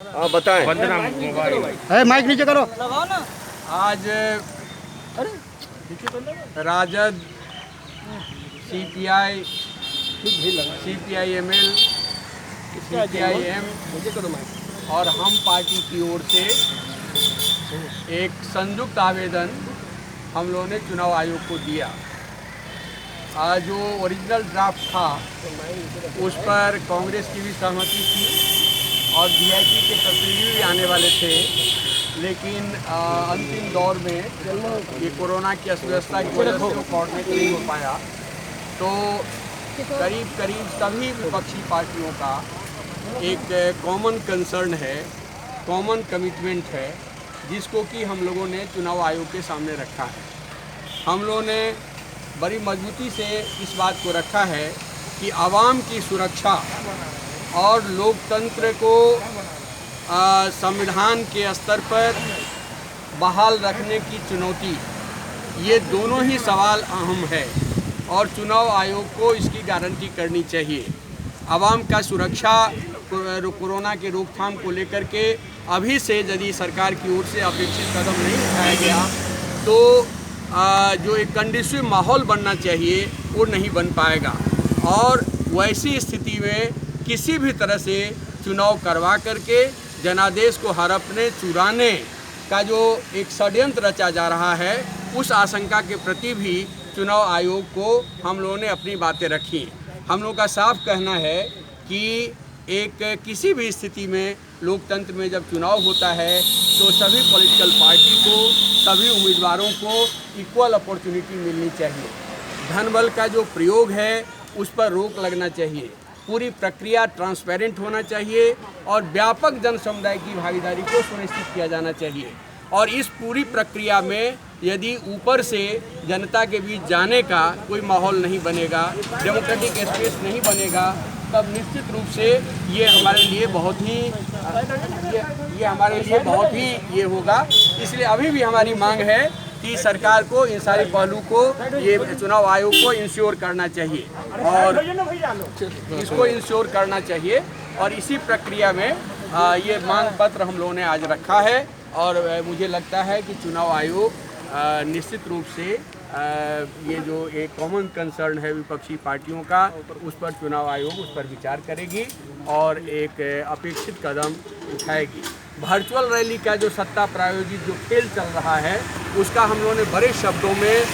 आप बताएं। है माइक नीचे करो। आज राजद, सीपीआई, सीपीआईएमएल, सीपीआईएम और हम पार्टी की ओर से एक संयुक्त आवेदन हम लोगों ने चुनाव आयोग को दिया। आज जो ओरिजिनल ड्राफ्ट था उस पर कांग्रेस की भी सहमति थी और वीआईपी के प्रतिनिधि भी आने वाले थे, लेकिन अंतिम दौर में ये कोरोना की अर्थव्यवस्था की वजह से कोऑर्डिनेट नहीं हो पाया। तो करीब सभी विपक्षी पार्टियों का एक कॉमन कंसर्न है, कॉमन कमिटमेंट है, जिसको कि हम लोगों ने चुनाव आयोग के सामने रखा है। हम लोगों ने बड़ी मजबूती से इस बात को रखा है कि आवाम की सुरक्षा और लोकतंत्र को संविधान के स्तर पर बहाल रखने की चुनौती, ये दोनों ही सवाल अहम है और चुनाव आयोग को इसकी गारंटी करनी चाहिए। आवाम का सुरक्षा कोरोना के रोकथाम को लेकर के अभी से यदि सरकार की ओर से अपेक्षित कदम नहीं उठाया गया तो जो एक कंडीसिव माहौल बनना चाहिए वो नहीं बन पाएगा और वैसी स्थिति में किसी भी तरह से चुनाव करवा करके जनादेश को हड़पने चुराने का जो एक षड्यंत्र रचा जा रहा है, उस आशंका के प्रति भी चुनाव आयोग को हम लोगों ने अपनी बातें रखी। हम लोगों का साफ कहना है कि एक किसी भी स्थिति में लोकतंत्र में जब चुनाव होता है तो सभी पॉलिटिकल पार्टी को, सभी उम्मीदवारों को इक्वल अपॉर्चुनिटी मिलनी चाहिए। धनबल का जो प्रयोग है उस पर रोक लगना चाहिए। पूरी प्रक्रिया ट्रांसपेरेंट होना चाहिए और व्यापक जन समुदाय की भागीदारी को सुनिश्चित किया जाना चाहिए। और इस पूरी प्रक्रिया में यदि ऊपर से जनता के बीच जाने का कोई माहौल नहीं बनेगा, डेमोक्रेटिक स्पेस नहीं बनेगा, तब निश्चित रूप से ये हमारे लिए बहुत ही ये होगा। इसलिए अभी भी हमारी मांग है कि सरकार को इन सारे पहलू को, ये चुनाव आयोग को इंश्योर करना चाहिए और इसको इंश्योर करना चाहिए। और इसी प्रक्रिया में ये मांग पत्र हम लोगों ने आज रखा है और मुझे लगता है कि चुनाव आयोग निश्चित रूप से ये जो एक कॉमन कंसर्न है विपक्षी पार्टियों का, उस पर चुनाव आयोग उस पर विचार करेगी और एक अपेक्षित कदम उठाएगी। वर्चुअल रैली का जो सत्ता प्रायोजित जो खेल चल रहा है उसका हम लोगों ने बड़े शब्दों में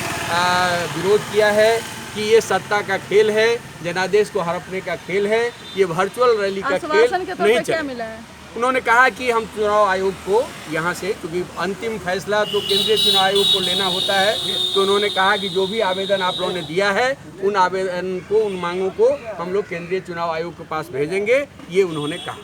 विरोध किया है कि ये सत्ता का खेल है, जनादेश को हड़पने का खेल है, ये वर्चुअल रैली का खेल नहीं चले। उन्होंने कहा कि हम चुनाव आयोग को यहाँ से, क्योंकि अंतिम फैसला तो केंद्रीय चुनाव आयोग को लेना होता है, तो उन्होंने कहा कि जो भी आवेदन आप लोगों ने दिया है उन आवेदन को, उन मांगों को हम लोग केंद्रीय चुनाव आयोग के पास भेजेंगे, ये उन्होंने कहा।